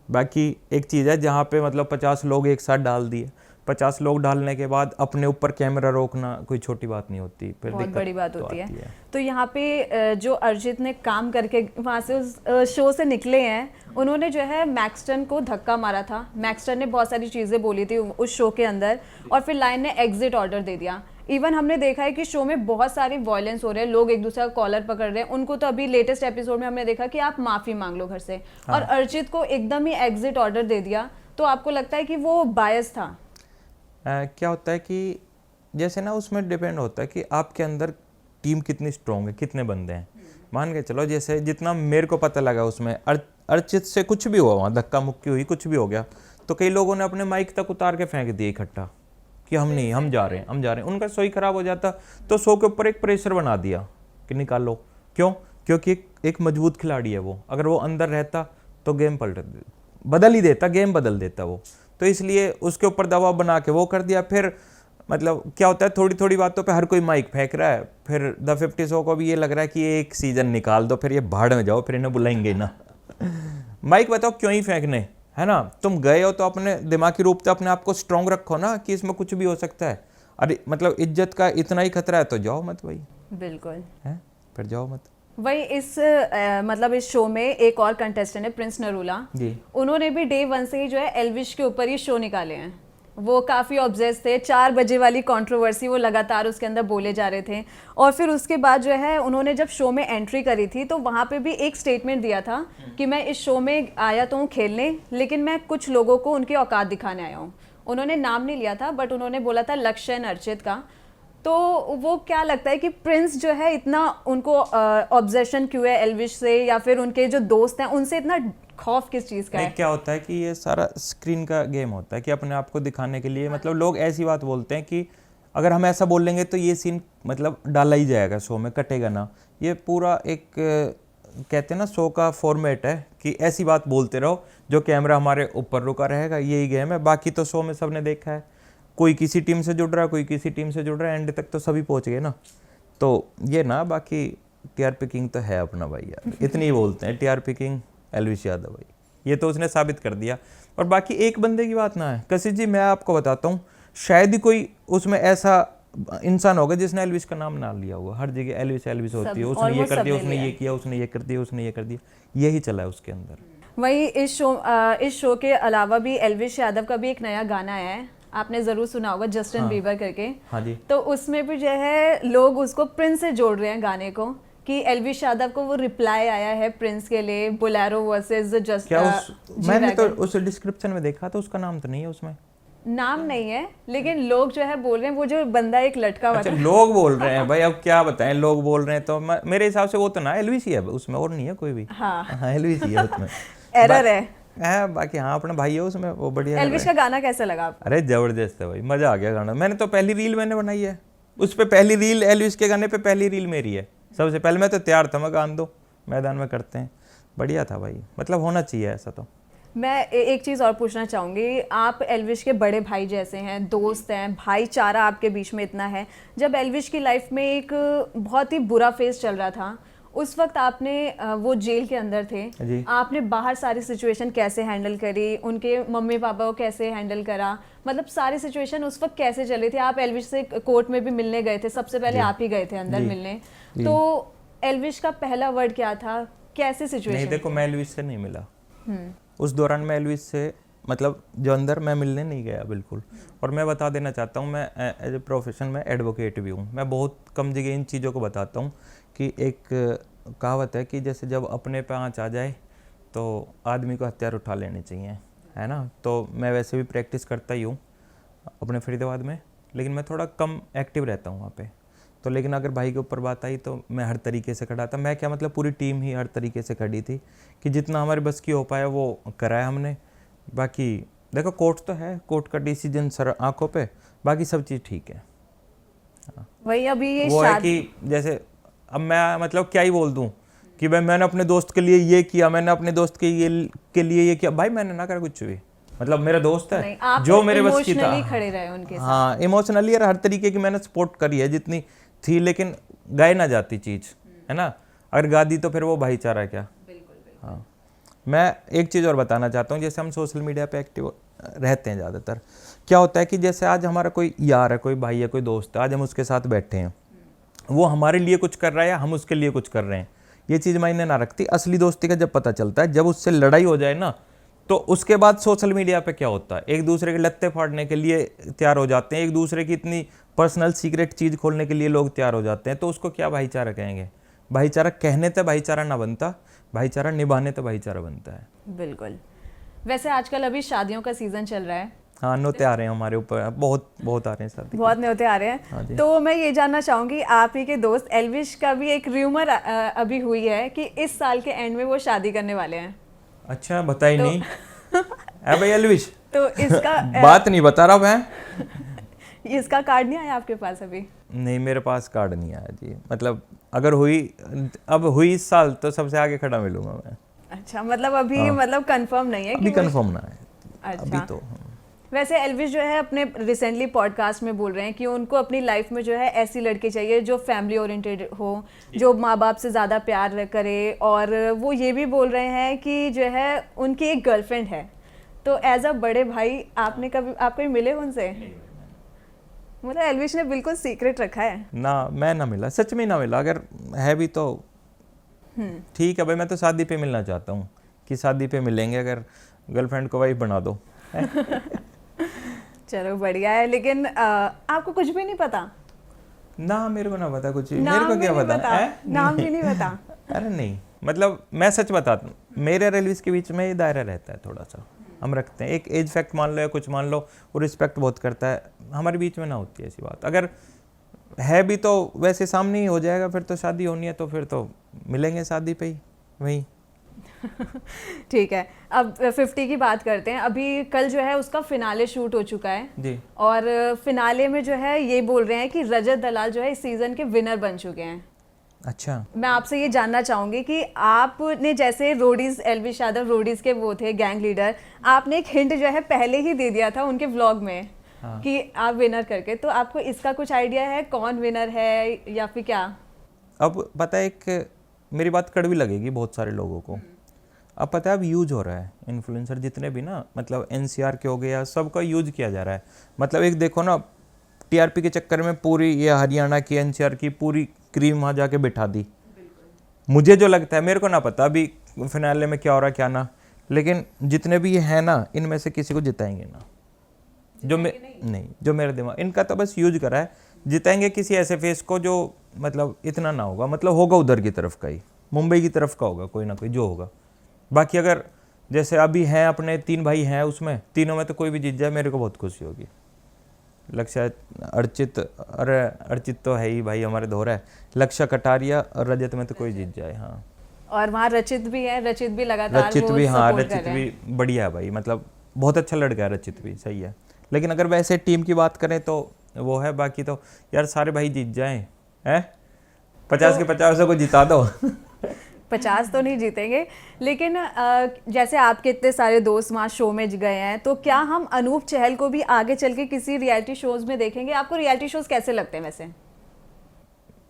बाकी एक चीज़ है जहाँ पे मतलब 50 लोग एक साथ डाल दिए, 50 लोग डालने के बाद अपने ऊपर कैमरा रोकना कोई छोटी बात नहीं होती, फिर बहुत बड़ी बात होती है। तो यहाँ पे जो अर्जित ने काम करके वहाँ से उस शो से निकले हैं, उन्होंने जो है मैक्सटन को धक्का मारा था। मैक्सटन ने बहुत सारी चीज़ें बोली थी उस शो के अंदर, और फिर लाइन ने एग्जिट ऑर्डर दे दिया। इवन हमने देखा है कि शो में बहुत सारी वायलेंस हो रहे हैं, लोग एक दूसरे का कॉलर पकड़ रहे हैं उनको। तो अभी लेटेस्ट एपिसोड में हमने देखा कि आप माफ़ी मांग लो घर से, और अर्जित को एकदम ही एग्जिट ऑर्डर दे दिया। तो आपको लगता है कि वो बायस था? क्या होता है कि जैसे ना उसमें डिपेंड होता है कि आपके अंदर टीम कितनी स्ट्रॉन्ग है, कितने बंदे हैं। मान के चलो जैसे जितना मेरे को पता लगा उसमें अर्चित से कुछ भी हुआ, वहाँ धक्का मुक्की हुई, कुछ भी हो गया, तो कई लोगों ने अपने माइक तक उतार के फेंक दिए इकट्ठा, कि हम नहीं, हम जा रहे हैं। उनका शो ही खराब हो जाता तो शो के ऊपर एक प्रेशर बना दिया कि निकालो। क्यों? क्योंकि एक मजबूत खिलाड़ी है वो, अगर वो अंदर रहता तो गेम बदल ही देता, गेम बदल देता वो। तो इसलिए उसके ऊपर दबाव बना के वो कर दिया। फिर मतलब क्या होता है, थोड़ी थोड़ी बातों पे हर कोई माइक फेंक रहा है। फिर द 50 शो को भी ये लग रहा है कि एक सीजन निकाल दो, फिर ये भाड़ में जाओ, फिर इन्हें बुलाएंगे ना। माइक बताओ क्यों ही फेंकने, है ना? तुम गए हो तो अपने दिमागी रूप से अपने आप को स्ट्रांग रखो ना, कि इसमें कुछ भी हो सकता है। अरे मतलब इज्जत का इतना ही खतरा है तो जाओ मत भाई। बिल्कुल है, फिर जाओ मत। वही इस मतलब इस शो में एक और कंटेस्टेंट है प्रिंस नरूला जी। उन्होंने भी डे 1 से ही जो है एल्विश के ऊपर ही शो निकाले हैं। वो काफ़ी ऑब्सेस थे। 4 बजे वाली कंट्रोवर्सी वो लगातार उसके अंदर बोले जा रहे थे। और फिर उसके बाद जो है उन्होंने जब शो में एंट्री करी थी तो वहाँ पे भी एक स्टेटमेंट दिया था कि मैं इस शो में आया तो हूँ खेलने, लेकिन मैं कुछ लोगों को उनकी औकात दिखाने आया हूँ। उन्होंने नाम नहीं लिया था, बट उन्होंने बोला था लक्ष्य एंड अर्चित का। तो वो क्या लगता है कि प्रिंस जो है इतना उनको ऑब्सेशन क्यों है एल्विश से, या फिर उनके जो दोस्त हैं उनसे इतना खौफ किस चीज़ का है? क्या होता है कि ये सारा स्क्रीन का गेम होता है कि अपने आप को दिखाने के लिए, मतलब लोग ऐसी बात बोलते हैं कि अगर हम ऐसा बोल लेंगे तो ये सीन मतलब डाला ही जाएगा शो में, कटेगा ना। ये पूरा एक कहते हैं ना शो का फॉर्मेट है कि ऐसी बात बोलते रहो जो कैमरा हमारे ऊपर रुका रहेगा, यही गेम है। बाकी तो शो में सबने देखा है, कोई किसी टीम से जुड़ रहा है, कोई किसी टीम से जुड़ रहा है, एंड तक तो सभी पहुंच गए ना। तो ये ना, बाकी टीआरपी किंग तो है अपना भाई यार, इतनी ही बोलते हैं टीआरपी किंग एल्विश यादव भाई, ये तो उसने साबित कर दिया। और बाकी एक बंदे की बात ना है कशिश जी, मैं आपको बताता हूँ, शायद ही कोई उसमें ऐसा इंसान होगा जिसने एल्विश का नाम ना लिया होगा। हर जगह एल्विश एल्विश होती है, उसने ये कर दिया, उसने ये किया, उसने ये कर दिया, उसने ये कर दिया, यही चला है उसके अंदर। वही इस शो के अलावा भी एल्विश यादव का भी एक नया गाना है, आपने जरूर सुना होगा, जस्टिन बीबर करके। हाँ जी। तो उसमें भी जो है लोग उसको प्रिंस से जोड़ रहे हैं गाने को, कि एल्विश यादव को वो रिप्लाई आया है प्रिंस के लिए, बोलेरो वर्सेस जस्टिन। मैंने तो उस डिस्क्रिप्शन में देखा था, उसका नाम तो नहीं है उसमें। नाम नहीं है, लेकिन लोग जो है बोल रहे हैं वो जो बंदा एक लटका हुआ अच्छा, था। लोग बोल रहे हैं भाई, अब क्या बताएं, लोग बोल रहे हैं तो मेरे हिसाब से वो तो ना एल्विश ही है उसमें, और नहीं है कोई भी। हाँ एल्विश ही है उसमें। एरर है बाकी हाँ अपना भाई है उसमें, वो बढ़िया। एल्विश का गाना कैसा लगा आपको? अरे जबरदस्त है भाई, मजा आ गया गाना। मैंने तो पहली रील मैंने बनाई है उस पे, पहली रील एल्विश के गाने पे पहली रील मेरी है सबसे पहले। मैं तो तैयार था, मैं गान दो मैदान में करते हैं, बढ़िया था भाई, मतलब होना चाहिए ऐसा। तो मैं एक चीज़ और पूछना चाहूँगी, आप एल्विश के बड़े भाई जैसे हैं, दोस्त हैं, भाईचारा आपके बीच में इतना है। जब एल्विश की लाइफ में एक बहुत ही बुरा फेज चल रहा था, उस वक्त आपने वो जेल के अंदर थे जी। आपने बाहर सारी सिचुएशन कैसे हैंडल करी, उनके मम्मी पापा को कैसे हैंडल करा, मतलब सारी सिचुएशन उस वक्त कैसे चली थी? आप एल्विश से कोर्ट में भी मिलने गए थे, सबसे पहले आप ही गए थे अंदर मिलने। तो एल्विश का पहला वर्ड क्या था, कैसी सिचुएशन? नहीं देखो, मैं एल्विश से नहीं मिला उस दौरान। मैं एल्विश से मतलब जो अंदर, मैं मिलने नहीं गया बिल्कुल। और मैं बता देना चाहता हूँ, मैं एज ए प्रोफेशन में एडवोकेट भी हूँ। मैं बहुत कम जगह इन चीज़ों को बताता हूँ कि एक कहावत है कि जैसे जब अपने पे आँच आ जाए तो आदमी को हथियार उठा लेने चाहिए, है ना। तो मैं वैसे भी प्रैक्टिस करता ही हूँ अपने फरीदाबाद में, लेकिन मैं थोड़ा कम एक्टिव रहता हूँ वहाँ पे। तो लेकिन अगर भाई के ऊपर बात आई तो मैं हर तरीके से खड़ा था। मैं क्या मतलब पूरी टीम ही हर तरीके से खड़ी थी कि जितना हमारे बस की हो पाया वो कराया हमने। बाकी देखो कोर्ट तो है, कोर्ट का डिसीजन सर आंखों पे, बाकी सब चीज़ ठीक है। वही अभी ये वो है कि जैसे अब मैं मतलब क्या ही बोल दूं कि भाई मैंने अपने दोस्त के लिए ये किया, मैंने अपने दोस्त के लिए ये किया। भाई मैंने ना करा कुछ भी, मतलब मेरा दोस्त है जो मेरे बस की था। खड़े रहे उनके साथ। हाँ इमोशनली और हर तरीके की मैंने सपोर्ट करी है जितनी थी, लेकिन गाए ना जाती चीज़, है ना। अगर गा दी तो फिर वो भाईचारा क्या। हाँ मैं एक चीज़ और बताना चाहता हूँ, जैसे हम सोशल मीडिया पे एक्टिव रहते हैं ज़्यादातर, क्या होता है कि जैसे आज हमारा कोई यार है, कोई भाई है, कोई दोस्त है, आज हम उसके साथ बैठे हैं, वो हमारे लिए कुछ कर रहा है या हम उसके लिए कुछ कर रहे हैं, ये चीज़ मायने ना रखती। असली दोस्ती का जब पता चलता है, जब उससे लड़ाई हो जाए ना, तो उसके बाद सोशल मीडिया पे क्या होता है, एक दूसरे के लत्ते फाड़ने के लिए तैयार हो जाते हैं, एक दूसरे की इतनी पर्सनल सीक्रेट चीज़ खोलने के लिए लोग तैयार हो जाते हैं। तो उसको क्या भाईचारा कहेंगे? भाईचारा कहने तो भाईचारा ना बनता, भाईचारा निभाने तो भाईचारा बनता है। बिल्कुल। वैसे आजकल अभी शादियों का सीजन चल रहा है। हाँ न्योते आ रहे हैं हमारे ऊपर, बहुत बहुत आ रहे हैं शादी, बहुत न्योते आ रहे हैं। तो मैं ये जानना चाहूँगी, आप ही के दोस्त एल्विश का भी एक र्यूमर अभी हुई है कि इस साल के एंड में वो शादी करने वाले हैं। अच्छा बताई नहीं है भाई एल्विश तो इसका बात नहीं बता रहा मैं। ये इसका कार्ड नहीं आया आपके पास अभी? नहीं, मेरे पास कार्ड नहीं आया जी। मतलब अगर हुई, अब हुई इस साल तो सबसे आगे खड़ा मिलूंगा मैं। अच्छा, मतलब अभी मतलब कंफर्म नहीं है अभी कंफर्म ना है। अच्छा। अभी तो वैसे एल्विश जो है अपने रिसेंटली पॉडकास्ट में बोल रहे हैं कि उनको अपनी लाइफ में जो है ऐसी लड़की चाहिए जो फैमिली ओरिएंटेड हो, जो माँ बाप से ज़्यादा प्यार करे, और वो ये भी बोल रहे हैं कि जो है उनकी एक गर्लफ्रेंड है। तो एज अ बड़े भाई आपने कभी मिले उनसे? मतलब एल्विश ने बिल्कुल सीक्रेट रखा है ना, मैं ना मिला, सच में ना मिला। अगर है भी तो ठीक है भाई, मैं तो शादी पे मिलना चाहता हूँ कि शादी पे मिलेंगे, अगर गर्लफ्रेंड को वाइफ बना दो। चलो बढ़िया है, लेकिन आपको कुछ भी नहीं पता? ना, मेरे को ना पता कुछ, नाम मेरे को भी क्या नहीं पता है? नाम भी नहीं पता? अरे नहीं, मतलब मैं सच बताता हूँ, मेरे और एल्विस के बीच में ये दायरा रहता है, थोड़ा सा हम रखते हैं। एक एज फैक्ट मान लो या कुछ मान लो, वो रिस्पेक्ट बहुत करता है, हमारे बीच में ना होती है ऐसी बात। अगर है भी तो वैसे सामने ही हो जाएगा, फिर तो शादी होनी है तो फिर तो मिलेंगे शादी पे ही वहीं। ठीक है, अब 50 की बात करते हैं। अभी कल जो है उसका फिनाले शूट हो चुका है जी, और फिनाले में जो है ये बोल रहे हैं कि रजत दलाल जो है इस सीजन के विनर बन चुके हैं। अच्छा। मैं आपसे ये जानना चाहूंगी कि आपने जैसे रोडीज, एल्विश यादव रोडीज के वो थे गैंग लीडर, आपने एक हिंट जो है पहले ही दे दिया था उनके व्लॉग में कि आप विनर करके, तो आपको इसका कुछ आइडिया है कौन विनर है या फिर क्या? अब पता है, एक मेरी बात कड़वी लगेगी बहुत सारे लोगों को, अब पता है अब यूज हो रहा है इन्फ्लुएंसर जितने भी ना, मतलब एनसीआर के हो गया, सबका यूज किया जा रहा है। मतलब एक देखो ना, टीआरपी के चक्कर में पूरी ये हरियाणा की एनसीआर की पूरी क्रीम वहाँ जाके बिठा दी। मुझे जो लगता है, मेरे को ना पता अभी फिनाले में क्या हो रहा है क्या ना, लेकिन जितने भी ये हैं ना, इनमें से किसी को जिताएंगे ना, नहीं, जो मेरे दिमाग, इनका तो बस यूज करा है। जिताएंगे किसी ऐसे फेस को जो मतलब इतना ना होगा, मतलब होगा उधर की तरफ का ही, मुंबई की तरफ का होगा कोई ना कोई जो होगा। बाकी अगर जैसे अभी हैं अपने 3 भाई हैं, उसमें तीनों में तो कोई भी जीत जाए मेरे को बहुत खुशी होगी। लक्ष्य, अर्चित, अरे अर्चित तो है ही भाई हमारे धोरा है, लक्ष्य, कटारिया और रजत में तो कोई जीत जाए। हाँ, और वहाँ रचित भी है, रचित भी लगातार रचित वो भी, हाँ support कर रचित रहे भी हैं। बढ़िया है भाई, मतलब बहुत अच्छा लड़का है रचित भी, सही है। लेकिन अगर वैसे टीम की बात करें तो वो है, बाकी तो यार सारे भाई जीत जाएं, हैं 50 के 50 को जिता दो। 50 तो नहीं जीतेंगे, लेकिन जैसे आपके इतने सारे दोस्त वहाँ शो में गए हैं, तो क्या हम अनूप चहल को भी आगे चल के किसी रियलिटी शोज में देखेंगे? आपको रियलिटी शोज कैसे लगते हैं वैसे?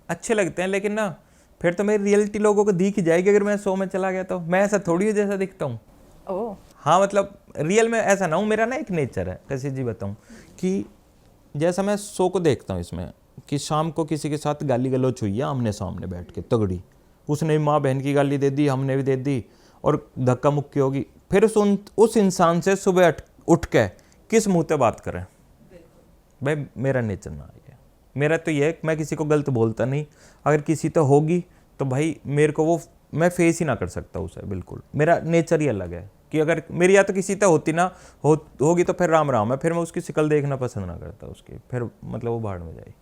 अच्छे लगते हैं, लेकिन ना फिर तो मेरी रियलिटी लोगों को दिख ही जाएगी अगर मैं शो में चला गया तो। मैं ऐसा थोड़ी हूँ जैसा दिखता हूँ। ओह, हाँ, मतलब रियल में ऐसा ना हूँ। मेरा ना एक नेचर है, कैसे जी बताऊँ, कि जैसा मैं शो को देखता हूँ इसमें, कि शाम को किसी के साथ गाली गलौच हुई है आमने सामने बैठ के तगड़ी, उसने भी माँ बहन की गाली दे दी, हमने भी दे दी, और धक्का मुक्की होगी, फिर उस इंसान से सुबह उठ के किस मुँह से बात करें? भाई मेरा नेचर ना है। मेरा तो ये है कि मैं किसी को गलत बोलता नहीं, अगर किसी तो होगी तो भाई मेरे को वो मैं फेस ही ना कर सकता उसे, बिल्कुल मेरा नेचर ही अलग है। कि अगर मेरी या तो किसी तो होती ना होगी तो फिर राम राम है, फिर मैं उसकी शक्ल देखना पसंद ना करता उसकी, फिर मतलब वो भाड़ में जाए।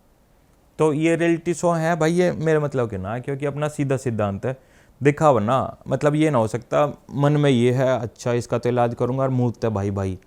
तो ये रियलिटी शो है भाई, ये मेरे मतलब के ना, क्योंकि अपना सीधा सिद्धांत है, दिखावा ना, मतलब ये ना हो सकता मन में ये है अच्छा इसका तो इलाज करूंगा और मुँह पे भाई भाई,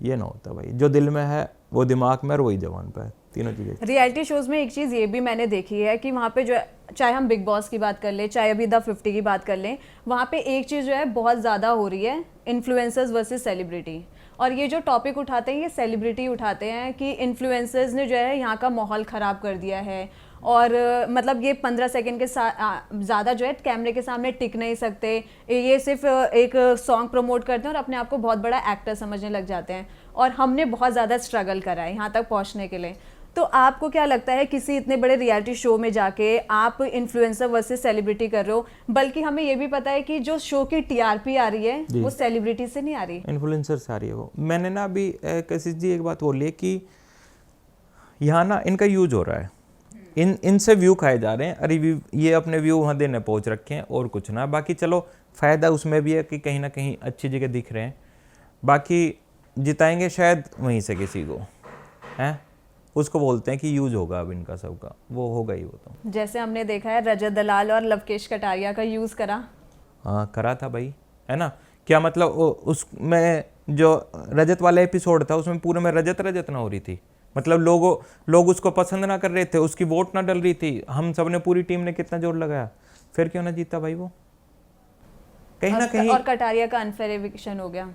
ये ना होता भाई। जो दिल में है वो दिमाग में और वही जबान पे है, तीनों चीज़ें। रियलिटी शोज में एक चीज़ ये भी मैंने देखी है कि वहाँ पे जो चाहे हम बिग बॉस की बात कर लें, चाहे अभी द 50 की बात कर लें, वहाँ पे एक चीज़ जो है बहुत ज़्यादा हो रही है, इन्फ्लुएंसर्स वर्सेस सेलिब्रिटी। और ये जो टॉपिक उठाते हैं ये सेलिब्रिटी उठाते हैं कि इन्फ्लुएंसर्स ने जो है यहाँ का माहौल ख़राब कर दिया है, और मतलब ये 15 सेकंड के ज़्यादा जो है कैमरे के सामने टिक नहीं सकते, ये सिर्फ एक सॉन्ग प्रमोट करते हैं और अपने आप को बहुत बड़ा एक्टर समझने लग जाते हैं। और हमने बहुत ज़्यादा स्ट्रगल करा है यहाँ तक पहुँचने के लिए। तो आपको क्या लगता है किसी इतने बड़े रियलिटी शो में जाके आप इन्फ्लुएंसर वर्सेस सेलिब्रिटी कर रहे हो, बल्कि हमें ये भी पता है कि जो शो की टीआरपी आ रही है वो सेलिब्रिटी से नहीं आ रही, इन्फ्लुएंसर से आ रही है। वो मैंने ना अभी कशिश जी एक बात बोली है कि यहाँ ना इनका यूज हो रहा है, इनसे व्यू खाए जा रहे हैं, अरे ये अपने व्यू वहाँ देने पहुँच रखे हैं और कुछ ना। बाकी चलो फ़ायदा उसमें भी है कि कहीं ना कहीं अच्छी जगह दिख रहे हैं, बाकी जिताएंगे शायद वहीं से किसी को, हैं उसको बोलते हैं कि यूज होगा अब इनका सबका, वो होगा ही। वो तो जैसे हमने देखा है रजत दलाल और लवकेश कटारिया का यूज़ करा, हाँ करा था भाई, है ना। क्या मतलब उसमें जो रजत वाला एपिसोड था उसमें पूरे में रजत ना हो रही थी, मतलब लोग उसको पसंद ना कर रहे थे, उसकी वोट ना डल रही थी, हम सब ने पूरी टीम ने कितना जोर लगाया, फिर क्यों ना जीता भाई वो। कहीं ना कहीं और कटारिया का अनफेयर एविक्शन हो गया।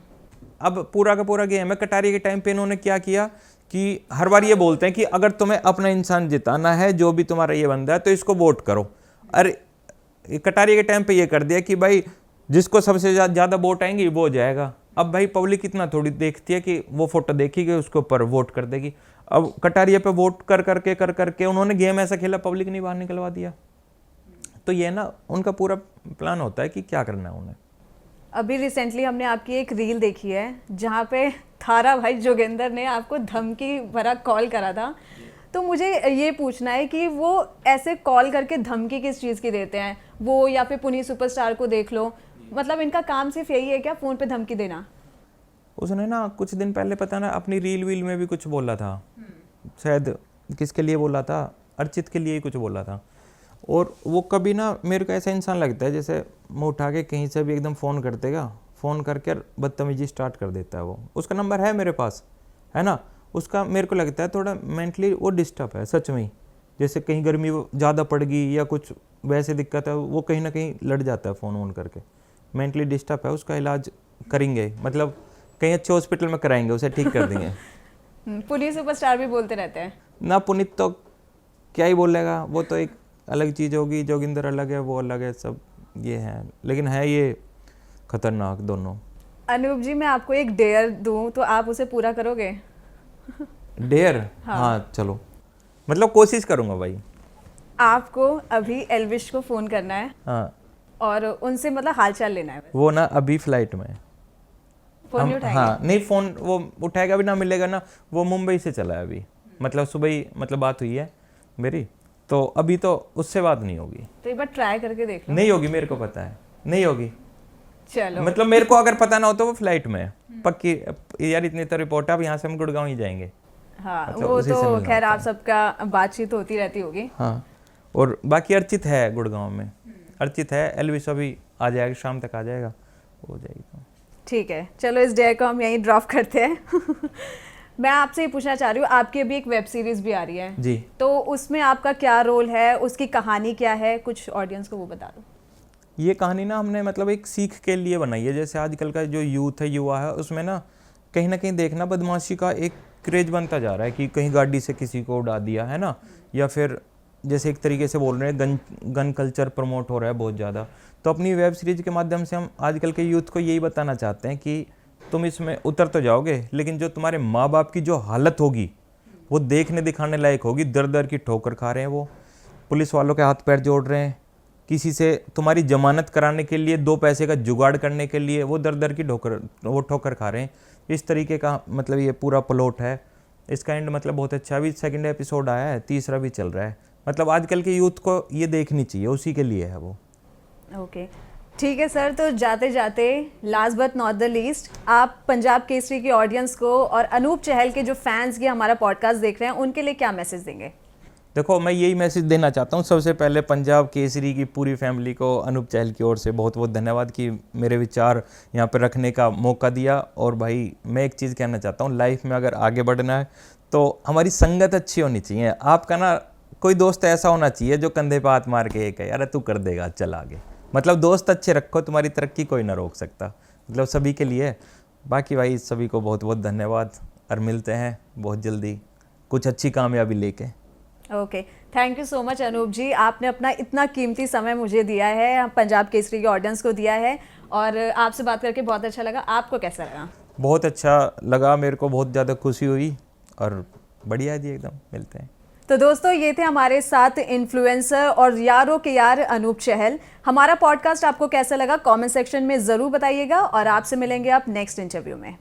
अब पूरा का पूरा गेम है। कटारिया के टाइम पे इन्होंने क्या किया कि हर बार ये बोलते हैं कि अगर तुम्हें अपना इंसान जिताना है, जो भी तुम्हारा ये बंदा है, तो इसको वोट करो। अरे कटारिया के टाइम पे ये कर दिया कि भाई जिसको सबसे ज़्यादा वोट आएंगी वो हो जाएगा। अब भाई पब्लिक इतना थोड़ी देखती है कि वो फोटो देखी गई उसके ऊपर वोट कर देगी। अब कटारिया पे वोट कर करके उन्होंने गेम ऐसा खेला, पब्लिक ने बाहर निकलवा दिया। तो ये ना उनका पूरा प्लान होता है कि क्या करना है उन्हें। अभी रिसेंटली हमने आपकी एक रील देखी है जहाँ पे थारा भाई जोगिंदर ने आपको धमकी भरा कॉल करा था। तो मुझे ये पूछना है कि वो ऐसे कॉल करके धमकी किस चीज़ की देते हैं वो, या फिर पुनीत सुपरस्टार को देख लो, मतलब इनका काम सिर्फ यही है क्या, फ़ोन पे धमकी देना? उसने ना कुछ दिन पहले पता ना अपनी रील वील में भी कुछ बोला था, शायद किसके लिए बोला था, अर्चित के लिए ही कुछ बोला था। और वो कभी ना मेरे को ऐसा इंसान लगता है जैसे मुँह उठा के कहीं से भी एकदम फ़ोन कर देगा, फ़ोन करके बदतमीजी स्टार्ट कर देता है वो। उसका नंबर है मेरे पास, है ना। उसका मेरे को लगता है थोड़ा मेंटली वो डिस्टर्ब है सच में ही। जैसे कहीं गर्मी ज़्यादा पड़ गई या कुछ वैसे दिक्कत है, वो कहीं ना कहीं लड़ जाता है फ़ोन करके। मेंटली डिस्टर्ब है, उसका इलाज करेंगे, मतलब कहीं अच्छे हॉस्पिटल में कराएंगे, उसे ठीक कर देंगे। पुनीत सुपरस्टार भी बोलते रहते हैं ना, पुनीत तो क्या ही बोलेगा, वो तो एक अलग चीज़ होगी, जोगिंदर अलग है, वो अलग है, सब ये है, लेकिन है ये खतरनाक दोनों। अनूप जी, मैं आपको एक डेयर दूं तो आप उसे पूरा करोगे? डेयर? हाँ चलो, मतलब कोशिश करूँगा भाई। आपको अभी एल्विश को फ़ोन करना है, हाँ, और उनसे मतलब हालचाल लेना है। वो ना अभी फ्लाइट में है। फ़ोन नहीं उठाएंगे? हाँ नहीं, फ़ोन वो उठाएगा भी ना, मिलेगा ना। वो मुंबई से चला है अभी, मतलब सुबह ही मतलब बात हुई है मेरी, तो अभी तो उससे बात नहीं होगी। तो एक बार ट्राई करके देख लो। नहीं होगी, मेरे को पता है नहीं होगी। चलो, मतलब मेरे को अगर पता ना हो तो वो फ्लाइट में है पक्की। यार इतनी तो रिपोर्ट है, अब यहाँ से हम गुड़गांव ही जाएंगे। हाँ मतलब वो उसी से तो मिलना खैर होता आप सबका बातचीत होती रहती होगी। हाँ, और बाकी अर्चित है गुड़गांव में, अर्चित है, एल्विस अभी आ जाएगा, शाम तक आ जाएगा, हो जाएगी। तो ठीक है, चलो इस डेयर को हम यहीं ड्रॉप करते हैं। मैं आपसे ये पूछना चाह रही हूँ, आपकी अभी एक वेब सीरीज भी आ रही है जी, तो उसमें आपका क्या रोल है, उसकी कहानी क्या है, कुछ ऑडियंस को वो बता दो। ये कहानी ना हमने मतलब एक सीख के लिए बनाई है। जैसे आजकल का जो यूथ है, युवा है, उसमें ना कहीं देखना बदमाशी का एक क्रेज बनता जा रहा है कि कहीं गाड़ी से किसी को उड़ा दिया है ना, या फिर जैसे एक तरीके से बोल रहे हैं गन कल्चर प्रमोट हो रहा है बहुत ज़्यादा। तो अपनी वेब सीरीज के माध्यम से हम आजकल के यूथ को यही बताना चाहते हैं कि तुम इसमें उतर तो जाओगे, लेकिन जो तुम्हारे माँ बाप की जो हालत होगी वो देखने दिखाने लायक होगी। दर दर की ठोकर खा रहे हैं वो, पुलिस वालों के हाथ पैर जोड़ रहे हैं, किसी से तुम्हारी जमानत कराने के लिए 2 पैसे का जुगाड़ करने के लिए वो दर दर की ठोकर खा रहे हैं। इस तरीके का मतलब ये पूरा प्लॉट है। इसका एंड मतलब बहुत अच्छा, अभी 2nd एपिसोड आया है, 3रा भी चल रहा है। मतलब आजकल के यूथ को ये देखनी चाहिए, उसी के लिए है वो। ओके, ठीक है सर। तो जाते जाते last but not the least, आप पंजाब केसरी की ऑडियंस को और अनूप चहल के जो फैंस की हमारा पॉडकास्ट देख रहे हैं उनके लिए क्या मैसेज देंगे? देखो, मैं यही मैसेज देना चाहता हूँ। सबसे पहले पंजाब केसरी की पूरी फैमिली को अनूप चहल की ओर से बहुत बहुत धन्यवाद कि मेरे विचार यहाँ पर रखने का मौका दिया। और भाई मैं एक चीज़ कहना चाहता हूँ, लाइफ में अगर आगे बढ़ना है तो हमारी संगत अच्छी होनी चाहिए। आपका ना कोई दोस्त ऐसा होना चाहिए जो कंधे पे हाथ मार के ये कहे अरे तू कर देगा, चल आगे। मतलब दोस्त अच्छे रखो, तुम्हारी तरक्की कोई ना रोक सकता। मतलब सभी के लिए। बाकी भाई सभी को बहुत बहुत धन्यवाद, और मिलते हैं बहुत जल्दी कुछ अच्छी कामयाबी लेके। Okay, thank you so much Anoop ji, आपने अपना इतना कीमती समय मुझे दिया है, पंजाब केसरी की ऑडियंस को दिया है, और आपसे बात करके बहुत अच्छा लगा। आपको कैसा लगा? बहुत अच्छा लगा, मेरे को बहुत ज़्यादा खुशी हुई, और बढ़िया जी एकदम। मिलते हैं। तो दोस्तों, ये थे हमारे साथ इन्फ्लुएंसर और यारों के यार अनूप चहल। हमारा पॉडकास्ट आपको कैसा लगा कमेंट सेक्शन में ज़रूर बताइएगा, और आपसे मिलेंगे आप नेक्स्ट इंटरव्यू में।